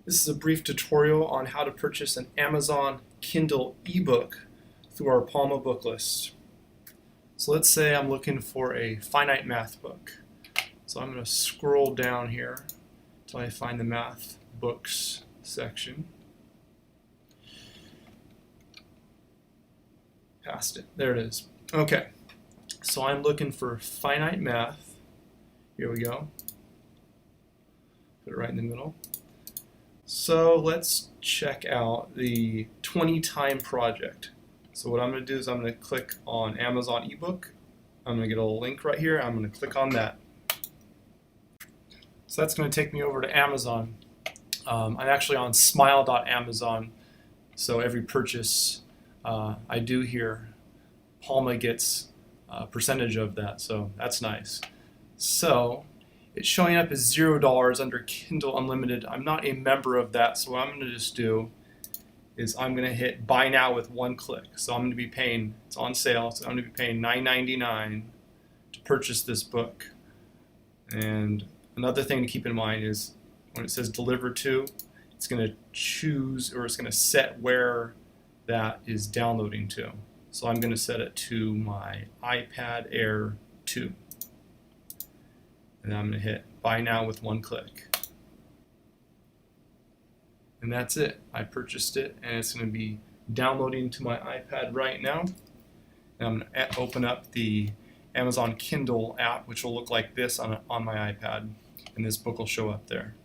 This is a brief tutorial on how to purchase an Amazon Kindle ebook through our Palma book list. So let's say I'm looking for a finite math book. So I'm going to scroll down here until I find the math books section. Past it. There it is. Okay. So I'm looking for finite math. Here we go. Put it right in the middle. So let's check out the 20 time project. So what I'm going to do is I'm going to click on Amazon ebook. I'm going to get a link right here. I'm going to click on that. So that's going to take me over to Amazon. I'm actually on smile.amazon. So every purchase I do here, Palma gets a percentage of that. So that's nice. So it's showing up as $0 under Kindle Unlimited. I'm not a member of that, so what I'm going to just do is I'm going to hit buy now with one click. So I'm going to be paying, it's on sale, so I'm going to be paying $9.99 to purchase this book. And another thing to keep in mind is when it says deliver to, it's going to choose, or it's going to set where that is downloading to. So I'm going to set it to my iPad Air 2. And I'm going to hit buy now with one click. And that's it. I purchased it and it's going to be downloading to my iPad right now. And I'm going to open up the Amazon Kindle app, which will look like this on my iPad, and this book will show up there.